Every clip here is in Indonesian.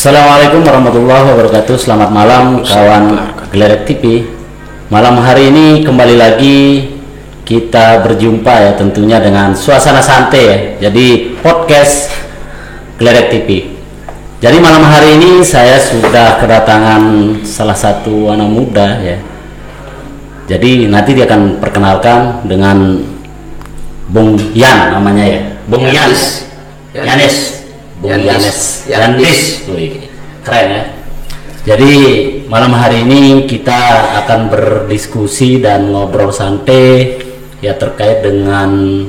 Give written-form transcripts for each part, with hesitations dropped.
Assalamualaikum warahmatullahi wabarakatuh. Selamat malam kawan Gledek TV. Malam hari ini kembali lagi kita berjumpa ya, tentunya dengan suasana santai ya. Jadi podcast Gledek TV. Jadi malam hari ini saya sudah kedatangan salah satu anak muda ya. Jadi nanti dia akan perkenalkan dengan Bung Yan namanya ya. Bung Yanis. Bung Yanis, keren ya. Jadi malam hari ini kita akan berdiskusi dan ngobrol santai ya terkait dengan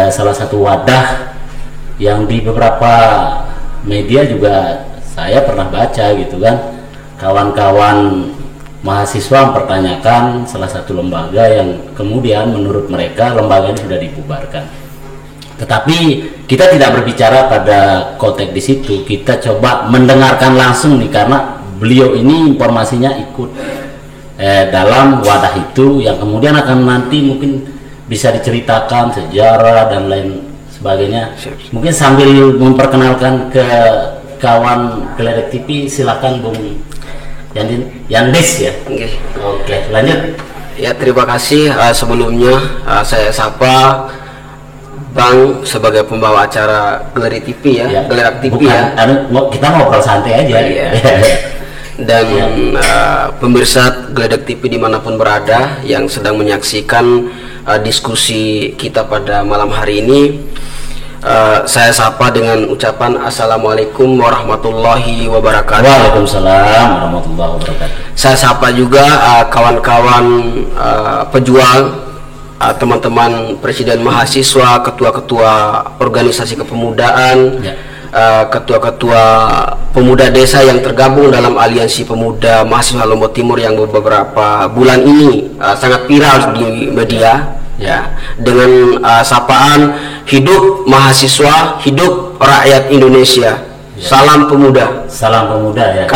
salah satu wadah yang di beberapa media juga saya pernah baca gitu kan. Kawan-kawan mahasiswa mempertanyakan salah satu lembaga yang kemudian menurut mereka lembaga ini sudah dibubarkan. Tetapi kita tidak berbicara pada konteks di situ, kita coba mendengarkan langsung nih karena beliau ini informasinya ikut dalam wadah itu yang kemudian akan nanti mungkin bisa diceritakan sejarah dan lain sebagainya. Mungkin sambil memperkenalkan ke kawan Gledek TV, silakan Bung Yanis ya. Oke, lanjut. Ya, terima kasih. Sebelumnya saya sapa Bang sebagai pembawa acara Gledek TV ya, Gledek TV. Bukan, ya. Kita ngobrol santai aja. Iya. Dan pemirsa Gledek TV dimanapun berada yang sedang menyaksikan diskusi kita pada malam hari ini, saya sapa dengan ucapan Assalamualaikum warahmatullahi wabarakatuh. Waalaikumsalam warahmatullahi wabarakatuh. Saya sapa juga kawan-kawan pejuang, teman-teman presiden mahasiswa, ketua-ketua organisasi kepemudaan, ketua-ketua pemuda desa yang tergabung dalam aliansi pemuda mahasiswa Lombok Timur yang beberapa bulan ini sangat viral di media ya, dengan sapaan hidup mahasiswa, hidup rakyat Indonesia. Salam pemuda. Salam pemuda ya.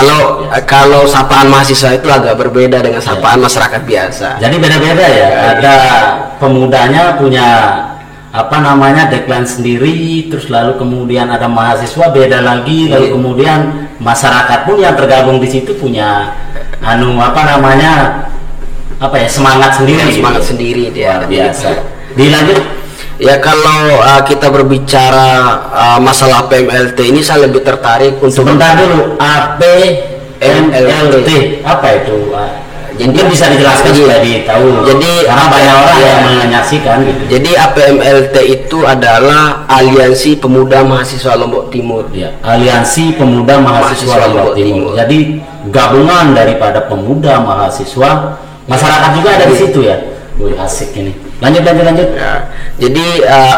Kalau sapaan mahasiswa itu agak berbeda dengan sapaan masyarakat biasa. Jadi beda-beda ya. Ada pemudanya punya deadline sendiri, terus lalu kemudian ada mahasiswa beda lagi, lalu kemudian masyarakat pun yang tergabung di situ punya semangat sendiri. Semangat sendiri dia. Luar biasa. Dilanjut. Ya, kalau kita berbicara masalah PMLT ini, saya lebih tertarik untuk sebentar dulu. PMLT apa itu? Mungkin bisa dijelaskan supaya ditahu. Jadi karena banyak orang yang menyaksikan gitu. Jadi APMLT itu adalah Aliansi Pemuda Mahasiswa Lombok Timur. Ya, Aliansi Pemuda Mahasiswa Lombok Timur. Jadi gabungan daripada pemuda mahasiswa, masyarakat juga ada di situ ya. Wih, asik ini. Lanjut. Ya, jadi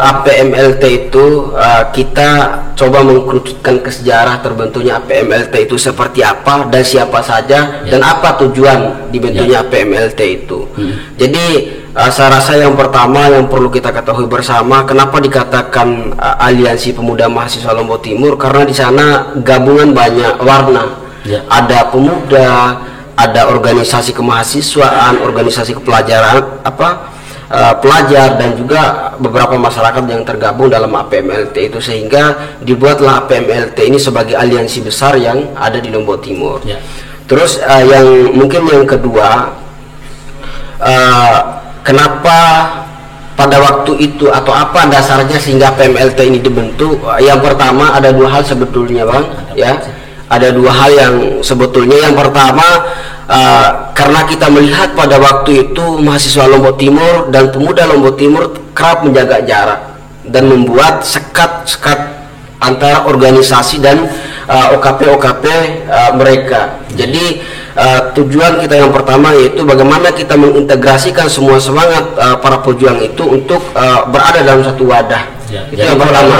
APMLT itu kita coba mengkerucutkan ke sejarah terbentuknya APMLT itu seperti apa dan siapa saja dan apa tujuan dibentuknya APMLT itu. Jadi saya rasa yang pertama yang perlu kita ketahui bersama, kenapa dikatakan Aliansi Pemuda Mahasiswa Lombok Timur, karena di sana gabungan banyak warna. Ada pemuda, ada organisasi kemahasiswaan, organisasi kepelajaran pelajar, dan juga beberapa masyarakat yang tergabung dalam APMLT itu, sehingga dibuatlah APMLT ini sebagai aliansi besar yang ada di Lombok Timur. Terus yang kedua, kenapa pada waktu itu atau apa dasarnya sehingga APMLT ini dibentuk? Yang pertama ada dua hal sebetulnya, Bang. Ada dua hal yang sebetulnya. Yang pertama, karena kita melihat pada waktu itu mahasiswa Lombok Timur dan pemuda Lombok Timur kerap menjaga jarak dan membuat sekat-sekat antara organisasi dan OKP mereka. Jadi tujuan kita yang pertama yaitu bagaimana kita mengintegrasikan semua semangat para pejuang itu untuk berada dalam satu wadah. Itu yang pertama,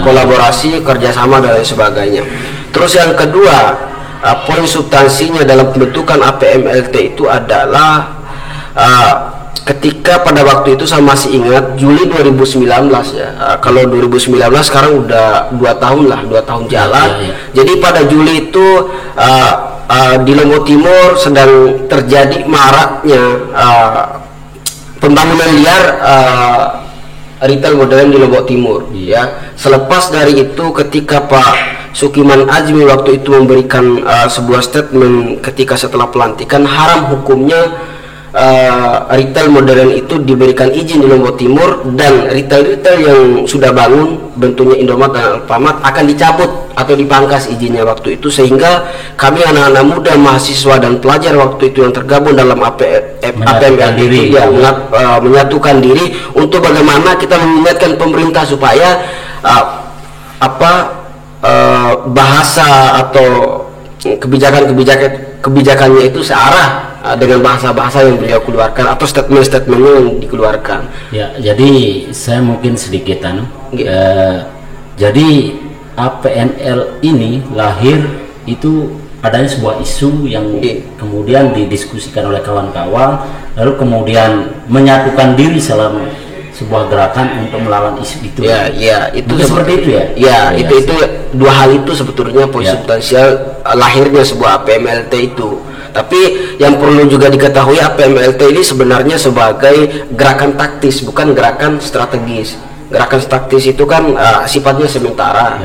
kolaborasi, kerjasama dan lain sebagainya. Terus yang kedua, poin substansinya dalam pembentukan APMLT itu adalah ketika pada waktu itu saya masih ingat Juli 2019 ya. Kalau 2019 sekarang udah 2 tahun jalan. Jadi pada Juli itu di Lombok Timur sedang terjadi maraknya pembangunan liar retail modern di Lombok Timur. Ya, selepas dari itu ketika Pak Sukiman Azmi waktu itu memberikan sebuah statement ketika setelah pelantikan, haram hukumnya retail modern itu diberikan izin di Lombok Timur, dan retail-retail yang sudah bangun bentuknya Indomaret dan Alfamart akan dicabut atau dipangkas izinnya waktu itu, sehingga kami anak-anak muda, mahasiswa dan pelajar waktu itu yang tergabung dalam APML itu ya menyatukan diri untuk bagaimana kita mengingatkan pemerintah supaya bahasa atau kebijakannya itu searah dengan bahasa-bahasa yang beliau keluarkan atau statement-statementnya yang dikeluarkan. Ya, jadi saya mungkin sedikit jadi APML ini lahir itu adanya sebuah isu yang kemudian didiskusikan oleh kawan-kawan, lalu kemudian menyatukan diri selama sebuah gerakan untuk melawan isu itu. Ya, itu seperti itu ya. Ya, itu dua hal itu sebetulnya poin substansial lahirnya sebuah APMLT itu. Tapi yang perlu juga diketahui, APMLT ini sebenarnya sebagai gerakan taktis, bukan gerakan strategis. Gerakan taktis itu kan sifatnya sementara.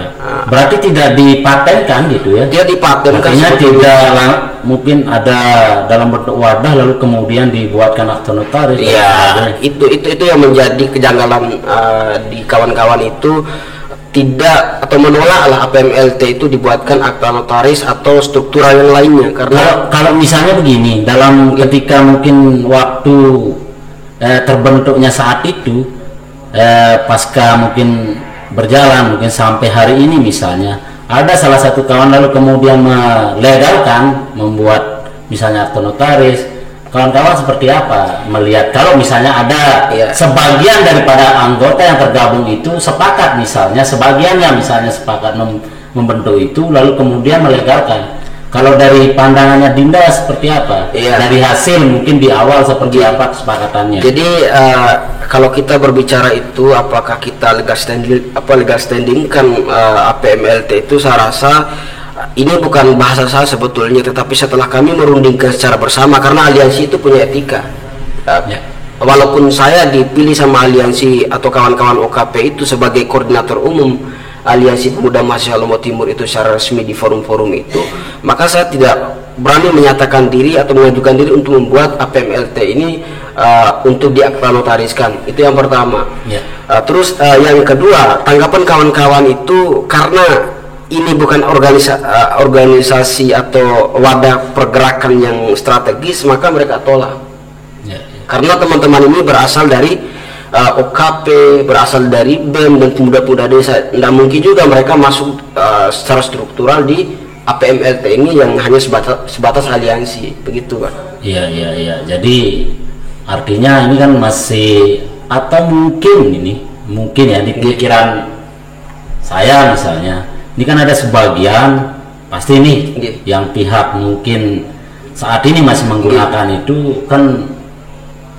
Berarti tidak dipatenkan gitu ya? Dia dipatenkan. Artinya tidak mungkin ada dalam bentuk wadah lalu kemudian dibuatkan akte notaris. Iya, itu yang menjadi kejanggalan di kawan-kawan itu, tidak atau menolak lah APMLT itu dibuatkan akta notaris atau struktural yang lainnya. Karena kalau misalnya begini, dalam ketika mungkin waktu terbentuknya saat itu, pasca mungkin berjalan mungkin sampai hari ini misalnya, ada salah satu kawan lalu kemudian melegalkan membuat misalnya akte notaris, kawan-kawan seperti apa melihat kalau misalnya ada sebagian daripada anggota yang tergabung itu sepakat, misalnya sebagiannya misalnya sepakat membentuk itu lalu kemudian melegalkan, kalau dari pandangannya Dinda seperti apa? Dari hasil mungkin di awal seperti apa kesepakatannya? Jadi kalau kita berbicara itu apakah kita legal standing kan APMLT itu, saya rasa ini bukan bahasa saya sebetulnya, tetapi setelah kami merundingkan secara bersama, karena aliansi itu punya etika. Walaupun saya dipilih sama aliansi atau kawan-kawan OKP itu sebagai koordinator umum Aliansi Pemuda Mahasiswa Lombok Timur itu secara resmi di forum-forum itu, maka saya tidak berani menyatakan diri atau mengajukan diri untuk membuat APMLT ini untuk diakta notariskan. Itu yang pertama. Terus yang kedua, tanggapan kawan-kawan itu karena ini bukan organisasi atau wadah pergerakan yang strategis, maka mereka tolak. Karena teman-teman ini berasal dari OKP, berasal dari BEM dan pemuda-pemuda desa. Tidak mungkin juga mereka masuk secara struktural di APMLT ini yang hanya sebatas aliansi, begitu Pak. Iya. Jadi artinya ini kan masih, atau mungkin ya di pikiran saya misalnya, ini kan ada sebagian pasti nih yang pihak mungkin saat ini masih menggunakan itu kan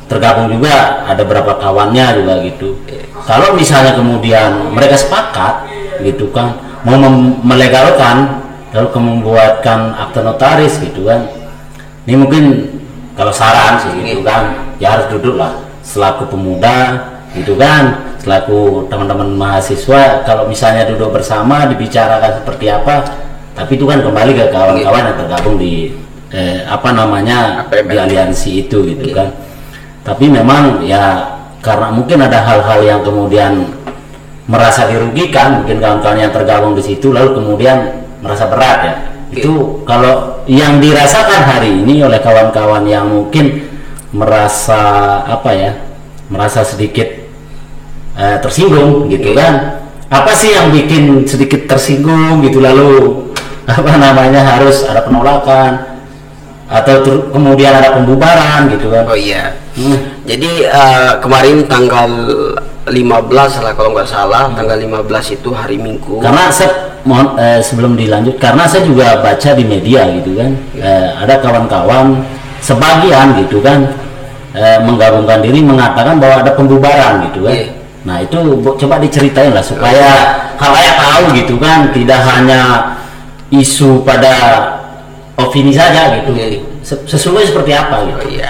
tergabung juga, ada beberapa kawannya juga gitu. Kalau misalnya kemudian mereka sepakat gitu kan mau melegalkan lalu membuatkan akte notaris gitu kan, ini mungkin kalau saran sih gitu kan, ya harus duduk lah selaku pemuda gitu kan, selaku teman-teman mahasiswa, kalau misalnya duduk bersama dibicarakan seperti apa, tapi itu kan kembali ke kawan-kawan yang tergabung di di aliansi itu gitu kan. Tapi memang ya karena mungkin ada hal-hal yang kemudian merasa dirugikan, mungkin kawan-kawan yang tergabung di situ lalu kemudian merasa berat ya. Itu kalau yang dirasakan hari ini oleh kawan-kawan yang mungkin merasa merasa sedikit tersinggung gitu kan. Apa sih yang bikin sedikit tersinggung gitu, lalu harus ada penolakan atau kemudian ada pembubaran gitu kan? Jadi kemarin tanggal 15 lah kalau nggak salah, tanggal 15 itu hari Minggu. Karena saya sebelum dilanjut, karena saya juga baca di media gitu kan, ada kawan-kawan sebagian gitu kan menggabungkan diri mengatakan bahwa ada pembubaran gitu kan. Nah itu coba diceritain lah supaya khalayak tahu gitu kan, tidak hanya isu pada opini saja gitu. Sesungguhnya seperti apa gitu.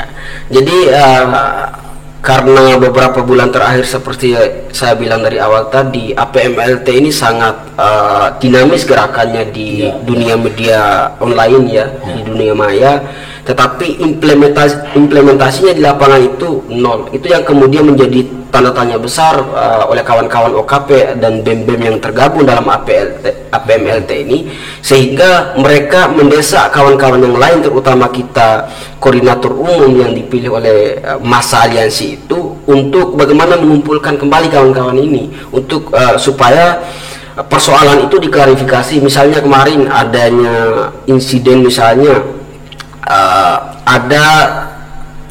Jadi karena beberapa bulan terakhir seperti saya bilang dari awal tadi, APMLT ini sangat dinamis gerakannya di dunia media online ya, di dunia maya, tetapi implementasinya di lapangan itu nol. Itu yang kemudian menjadi tanda tanya besar oleh kawan-kawan OKP dan BEM-BEM yang tergabung dalam APMLT ini, sehingga mereka mendesak kawan-kawan yang lain, terutama kita koordinator umum yang dipilih oleh masa aliansi itu, untuk bagaimana mengumpulkan kembali kawan-kawan ini untuk supaya persoalan itu diklarifikasi. Misalnya kemarin adanya insiden, misalnya ada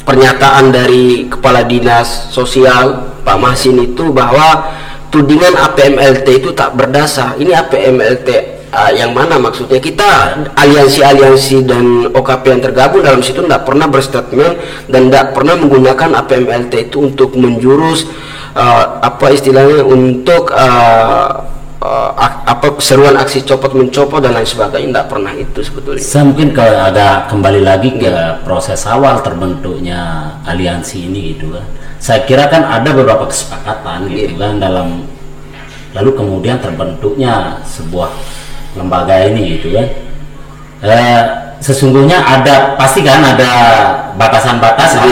pernyataan dari Kepala Dinas Sosial Pak Mahsin itu bahwa tudingan APMLT itu tak berdasar. Ini APMLT yang mana maksudnya? Kita aliansi-aliansi dan OKP yang tergabung dalam situ tidak pernah berstatement dan tidak pernah menggunakan APMLT itu untuk menjurus apa istilahnya, untuk apa seruan aksi copot mencopot dan lain sebagainya. Tidak pernah itu sebetulnya. Saya mungkin kalau ada kembali lagi ke proses awal terbentuknya aliansi ini gitu kan. Saya kira kan ada beberapa kesepakatan gitu kan dalam, lalu kemudian terbentuknya sebuah lembaga ini gitu kan. Sesungguhnya ada, pasti kan ada batasan-batasan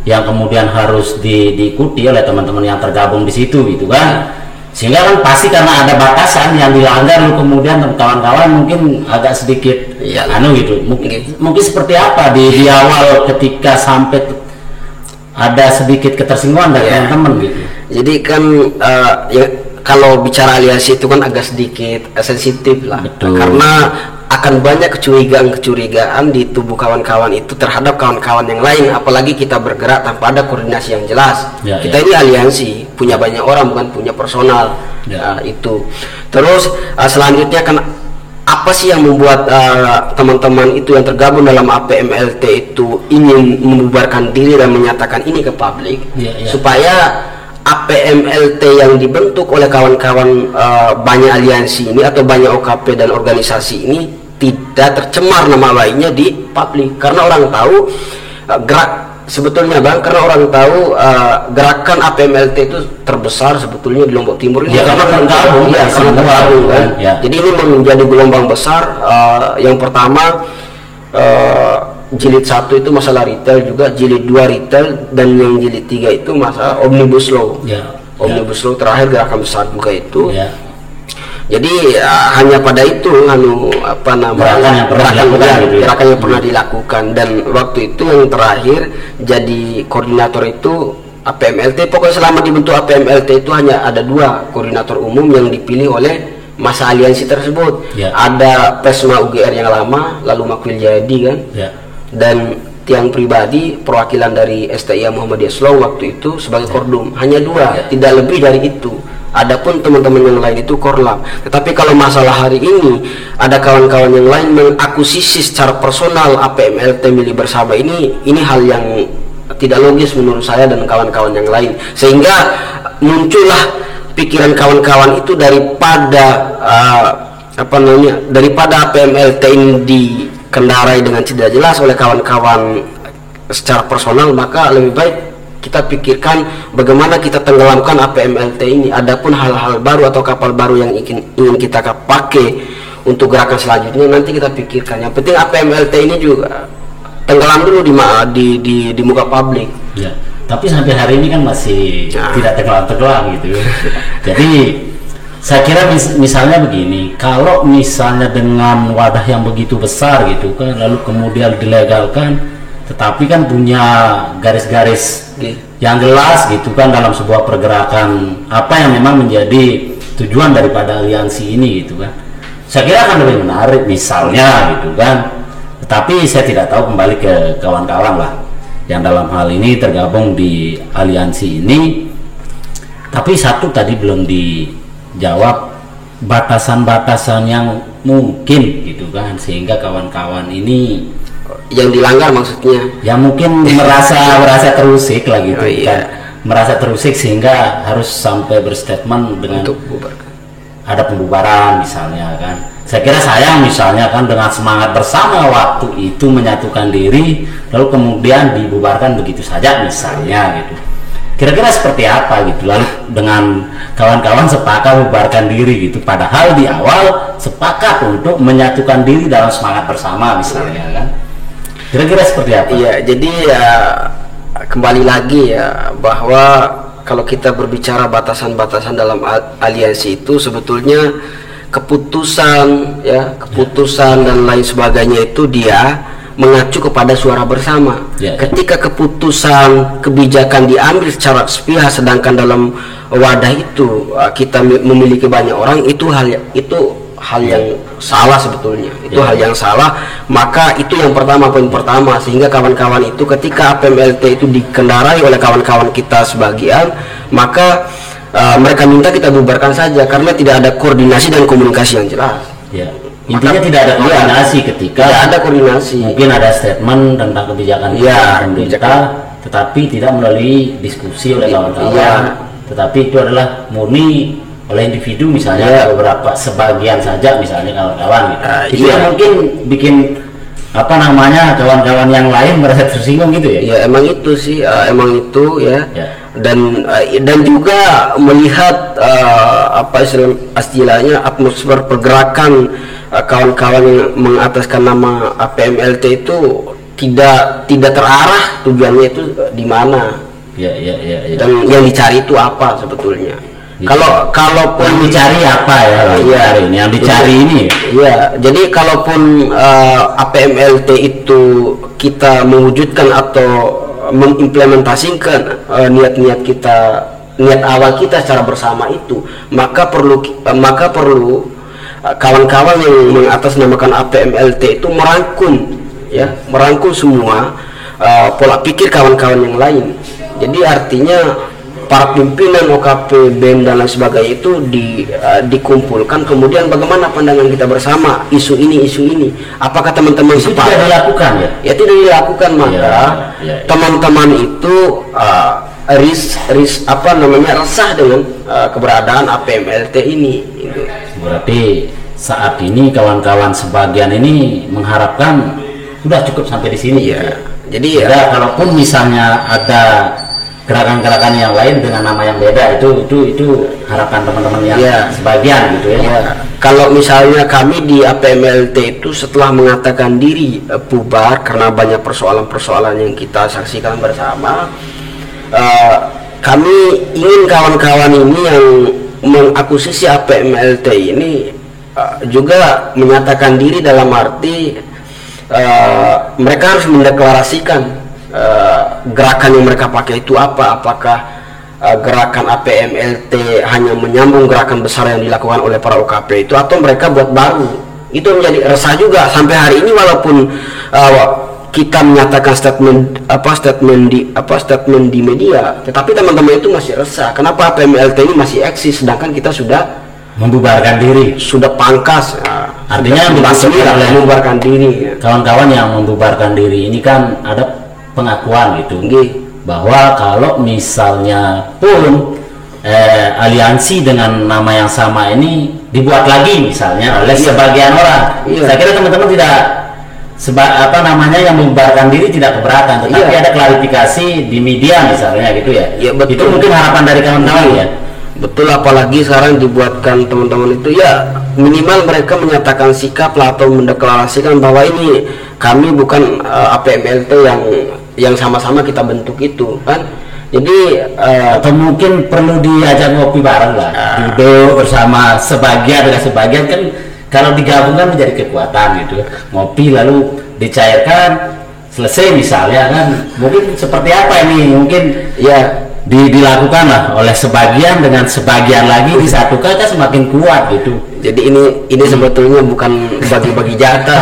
yang kemudian harus diikuti oleh teman-teman yang tergabung di situ gitu kan. Sehingga kan pasti karena ada batasan yang dilanggar, lalu kemudian kawan-kawan mungkin agak sedikit gitu. Mungkin seperti apa di awal ketika sampai ada sedikit ketersinggungan dari teman-teman gitu. Jadi kan ya, kalau bicara aliansi itu kan agak sedikit sensitif lah. Betul. Karena akan banyak kecurigaan di tubuh kawan-kawan itu terhadap kawan-kawan yang lain, apalagi kita bergerak tanpa ada koordinasi yang jelas. Kita ini aliansi, punya banyak orang, bukan punya personal. Itu terus selanjutnya kan apa sih yang membuat teman-teman itu yang tergabung dalam APMLT itu ingin membubarkan diri dan menyatakan ini ke publik, supaya APMLT yang dibentuk oleh kawan-kawan banyak aliansi ini atau banyak OKP dan organisasi ini tidak tercemar nama baiknya di publik. Karena orang tahu sebetulnya Bang, karena orang tahu gerakan APMLT itu terbesar sebetulnya di Lombok Timur ini karena tergabung, kan. Jadi ini menjadi gelombang besar. Yang pertama jilid 1 itu masalah retail, juga jilid 2 retail, dan yang jilid 3 itu masalah Omnibus Law. Omnibus Law terakhir gerakan besar juga itu. Jadi hanya pada itu gerakan yang pernah dilakukan, dan waktu itu yang terakhir jadi koordinator itu APMLT. Pokoknya selama dibentuk APMLT itu hanya ada 2 koordinator umum yang dipilih oleh masa aliansi tersebut. Ada Pesma UGR yang lama, lalu Makwil Jayadi kan, dan tiang pribadi perwakilan dari STIA Muhammadiyah Slow waktu itu sebagai Kordum. Hanya 2, tidak lebih dari itu. Adapun teman-teman yang lain itu Korlam. Tetapi kalau masalah hari ini ada kawan-kawan yang lain mengakusisi secara personal APMLT milik bersama ini hal yang tidak logis menurut saya dan kawan-kawan yang lain, sehingga muncullah pikiran kawan-kawan itu daripada APMLT ini dikendarai dengan tidak jelas oleh kawan-kawan secara personal, maka lebih baik kita pikirkan bagaimana kita tenggelamkan APMLT ini. Adapun hal-hal baru atau kapal baru yang ingin kita pakai untuk gerakan selanjutnya nanti kita pikirkan. Yang penting APMLT ini juga tenggelam dulu di muka publik. Tapi sampai hari ini kan masih tidak tenggelam gitu. Jadi saya kira misalnya begini, kalau misalnya dengan wadah yang begitu besar gitu kan, lalu kemudian dilegalkan, tetapi kan punya garis-garis yang jelas gitu kan dalam sebuah pergerakan apa yang memang menjadi tujuan daripada aliansi ini gitu kan, saya kira akan lebih menarik misalnya gitu kan. Tetapi saya tidak tahu, kembali ke kawan-kawan lah yang dalam hal ini tergabung di aliansi ini. Tapi satu tadi belum dijawab, batasan-batasan yang mungkin gitu kan, sehingga kawan-kawan ini yang dilanggar maksudnya, yang mungkin merasa terusik lah gitu kan, merasa terusik sehingga harus sampai berstatement dengan untuk bubarkan. Ada pembubaran misalnya kan. Saya kira sayang misalnya kan dengan semangat bersama waktu itu menyatukan diri, lalu kemudian dibubarkan begitu saja misalnya gitu. kira-kira seperti apa gitu, lalu dengan kawan-kawan sepakat membubarkan diri gitu, padahal di awal sepakat untuk menyatukan diri dalam semangat bersama misalnya kan, kira-kira seperti apa? Iya, jadi ya kembali lagi ya, bahwa kalau kita berbicara batasan-batasan dalam aliansi itu sebetulnya keputusan dan lain sebagainya itu dia mengacu kepada suara bersama. Ketika keputusan kebijakan diambil secara sepihak, sedangkan dalam wadah itu kita memiliki banyak orang, itu hal yang salah sebetulnya. Hal yang salah. Maka itu yang pertama, poin pertama, sehingga kawan-kawan itu ketika APMLT itu dikendarai oleh kawan-kawan kita sebagian, maka mereka minta kita bubarkan saja karena tidak ada koordinasi dan komunikasi yang jelas. Intinya tidak ada koordinasi ketika tidak ada koordinasi. Mungkin ada statement tentang kebijakan pemerintah, tetapi tidak melalui diskusi oleh kawan-kawan. Tetapi itu adalah murni oleh individu misalnya, beberapa sebagian saja misalnya kawan-kawan gitu. Itu yang mungkin bikin kawan-kawan yang lain merasa tersinggung gitu ya. Ya emang itu sih, dan juga melihat istilahnya atmosfer pergerakan kawan-kawan yang mengataskan nama APMLT itu tidak terarah tujuannya itu di mana. Dan yang dicari itu apa sebetulnya? Kalaupun yang dicari apa yang dicari ini. Jadi kalaupun APMLT itu kita mewujudkan atau mengimplementasikan niat awal kita secara bersama itu, maka perlu kawan-kawan yang mengatasnamakan APMLT itu merangkul semua pola pikir kawan-kawan yang lain. Jadi artinya para pimpinan OKP, BEM dan lain sebagainya itu dikumpulkan, kemudian bagaimana pandangan kita bersama isu ini, apakah teman-teman sepakat? Tidak dilakukan tidak dilakukan, maka teman-teman itu resah dengan keberadaan APMLT ini gitu. Berarti saat ini kawan-kawan sebagian ini mengharapkan sudah cukup sampai di sini Jadi kalaupun misalnya ada gerakan-gerakan yang lain dengan nama yang beda, itu harapan teman-teman yang sebagian gitu ya. Kalau misalnya kami di APMLT itu setelah mengatakan diri bubar karena banyak persoalan-persoalan yang kita saksikan bersama, kami ingin kawan-kawan ini yang mengakuisisi APMLT ini juga menyatakan diri dalam arti mereka harus mendeklarasikan gerakan yang mereka pakai itu apa. Apakah gerakan APMLT hanya menyambung gerakan besar yang dilakukan oleh para OKP itu, atau mereka buat baru. Itu menjadi resah juga sampai hari ini, walaupun kita menyatakan statement di media, tetapi teman-teman itu masih resah. Kenapa APMLT ini masih eksis sedangkan kita sudah membubarkan diri, sudah pangkas. Artinya membubarkan diri. Kawan-kawan yang membubarkan diri ini kan ada pengakuan gitu bahwa kalau misalnya pun aliansi dengan nama yang sama ini dibuat lagi misalnya oleh sebagian orang, saya kira teman-teman tidak yang membubarkan diri tidak keberatan, tetapi ada klarifikasi di media misalnya gitu ya. Itu mungkin harapan dari kawan-kawan Betul, apalagi sekarang dibuatkan teman-teman itu minimal mereka menyatakan sikap lah atau mendeklarasikan bahwa ini kami bukan APMLT yang sama-sama kita bentuk itu kan. Jadi atau mungkin perlu diajak ngopi bareng lah, duduk bersama sebagian dengan sebagian, kan kalau digabungkan menjadi kekuatan gitu, ngopi lalu dicairkan selesai misalnya kan. Mungkin seperti apa ini, mungkin dilakukan lah oleh sebagian dengan sebagian lagi disatukan, kan semakin kuat gitu. Jadi ini sebetulnya bukan bagi-bagi jatah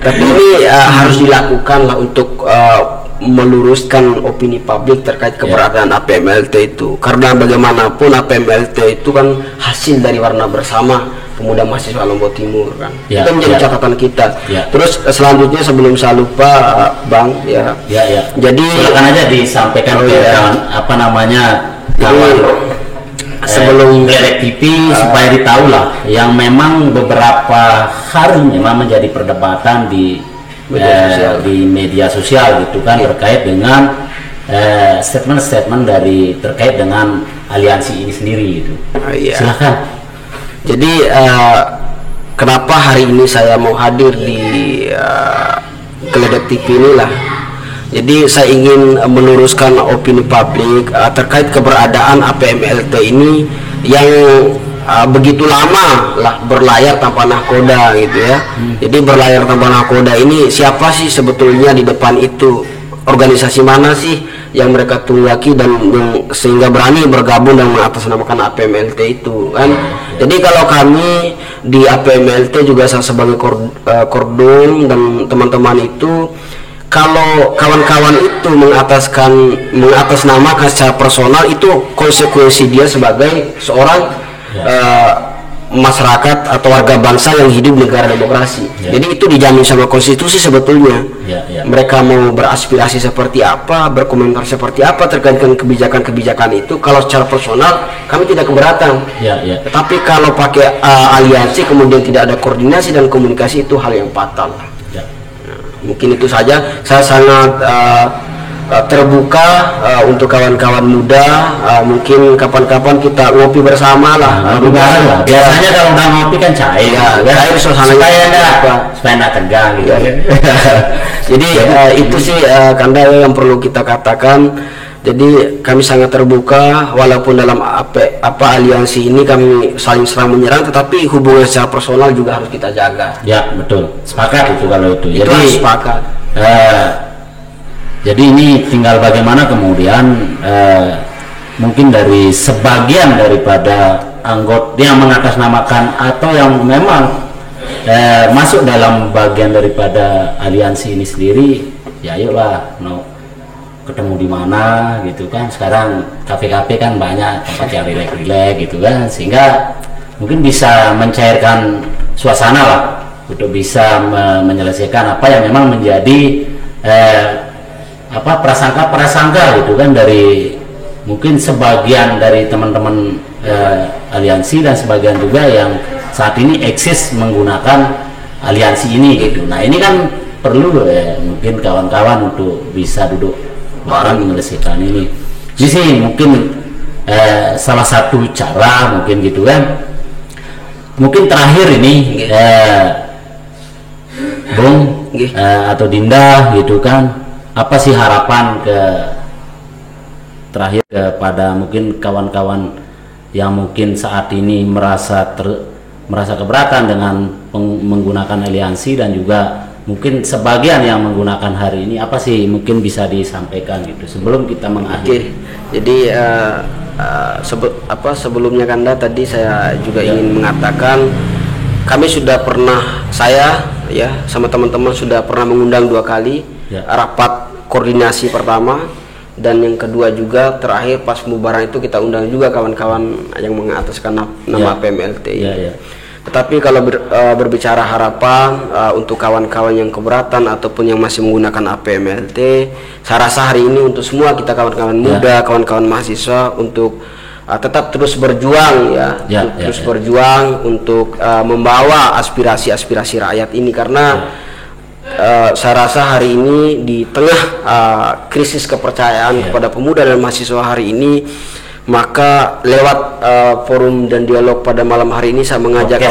tapi ini harus dilakukan lah untuk meluruskan opini publik terkait keberadaan APMLT itu, karena bagaimanapun APMLT itu kan hasil dari warna bersama pemuda mahasiswa Lombok Timur kan. Itu menjadi catatan kita. Terus selanjutnya sebelum saya lupa Bang jadi silakan aja disampaikan kawan sebelum Glerek TV supaya ditahu lah, yang memang beberapa hari memang menjadi perdebatan di media sosial gitu kan, terkait dengan statement-statement dari terkait dengan aliansi ini sendiri gitu. Iya. Silakan. Jadi kenapa hari ini saya mau hadir di Gledek TV inilah. Jadi saya ingin meluruskan opini publik terkait keberadaan APMLT ini yang begitu lama lah berlayar tanpa nahkoda gitu ya. Jadi berlayar tanpa nahkoda ini siapa sih sebetulnya di depan itu? Organisasi mana sih yang mereka tunggaki dan yang sehingga berani bergabung dan mengatasnamakan APMLT itu kan? Jadi kalau kami di APMLT juga saya sebagai kordum dan teman-teman itu, kalau kawan-kawan itu mengatasnamakan secara personal, itu konsekuensi dia sebagai seorang masyarakat atau warga bangsa yang hidup di negara demokrasi. Jadi itu dijamin sama konstitusi sebetulnya. Mereka mau beraspirasi seperti apa, berkomentar seperti apa terkait dengan kebijakan-kebijakan itu, kalau secara personal kami tidak keberatan. Tetapi kalau pakai aliansi kemudian tidak ada koordinasi dan komunikasi, itu hal yang fatal. Mungkin itu saja. Saya sangat terbuka untuk kawan-kawan muda. Mungkin kapan-kapan kita ngopi bersama lah. Biasanya kalau udah ngopi kan cair, cair suasananya supaya nggak tegang gitu. Jadi itu sih Kanda yang perlu kita katakan. Jadi kami sangat terbuka, walaupun dalam apa aliansi ini kami saling serang menyerang, tetapi hubungan secara personal juga harus kita jaga. Ya betul, sepakat itu kalau itu. Jadi sepakat. Jadi ini tinggal bagaimana kemudian mungkin dari sebagian daripada anggota yang mengatasnamakan atau yang memang masuk dalam bagian daripada aliansi ini sendiri, ya ayolah ketemu di mana gitu kan. Sekarang kafe-kafe kan banyak tempat yang rileks gitu kan, sehingga mungkin bisa mencairkan suasana lah untuk bisa menyelesaikan apa yang memang menjadi prasangka gitu kan dari mungkin sebagian dari teman-teman aliansi dan sebagian juga yang saat ini eksis menggunakan aliansi ini gitu. Nah ini kan perlu mungkin kawan-kawan untuk bisa duduk bareng menyelesaikan ini. Ini sih mungkin salah satu cara mungkin gitu kan. Mungkin terakhir ini Bung atau Dinda gitu kan, apa sih harapan terakhir kepada mungkin kawan-kawan yang mungkin saat ini merasa keberatan dengan menggunakan aliansi, dan juga mungkin sebagian yang menggunakan hari ini, apa sih mungkin bisa disampaikan gitu sebelum kita mengakhiri? Jadi sebelumnya Kanda tadi saya juga ingin mengatakan, kami sudah pernah, saya ya sama teman-teman sudah pernah mengundang 2 kali rapat koordinasi pertama, dan yang kedua juga terakhir pas pembubaran itu kita undang juga kawan-kawan yang mengataskan nama APMLT. Tetapi kalau berbicara harapan untuk kawan-kawan yang keberatan ataupun yang masih menggunakan APMLT, saya rasa hari ini untuk semua kita kawan-kawan muda, kawan-kawan mahasiswa untuk tetap terus berjuang berjuang untuk membawa aspirasi-aspirasi rakyat ini, karena saya rasa hari ini di tengah krisis kepercayaan kepada pemuda dan mahasiswa hari ini, maka lewat forum dan dialog pada malam hari ini saya mengajak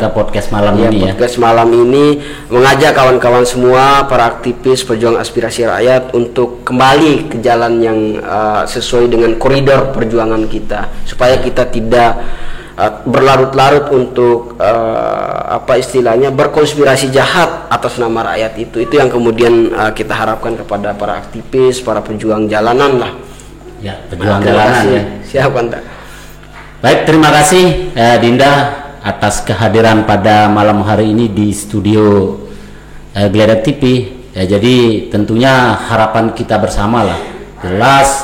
podcast malam ini mengajak kawan-kawan semua, para aktivis pejuang aspirasi rakyat untuk kembali ke jalan yang sesuai dengan koridor perjuangan kita, supaya kita tidak berlarut-larut untuk berkonspirasi jahat atas nama rakyat itu yang kemudian kita harapkan kepada para aktivis, para pejuang jalanan lah. Pejuang jalanan Siap Anda. Baik, terima kasih Dinda atas kehadiran pada malam hari ini di studio Gledek TV. Jadi tentunya harapan kita bersama lah, jelas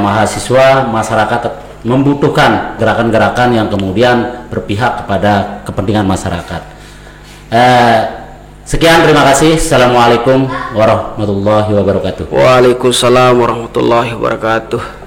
mahasiswa, masyarakat membutuhkan gerakan-gerakan yang kemudian berpihak kepada kepentingan masyarakat. Sekian, terima kasih. Assalamualaikum warahmatullahi wabarakatuh. Waalaikumsalam warahmatullahi wabarakatuh.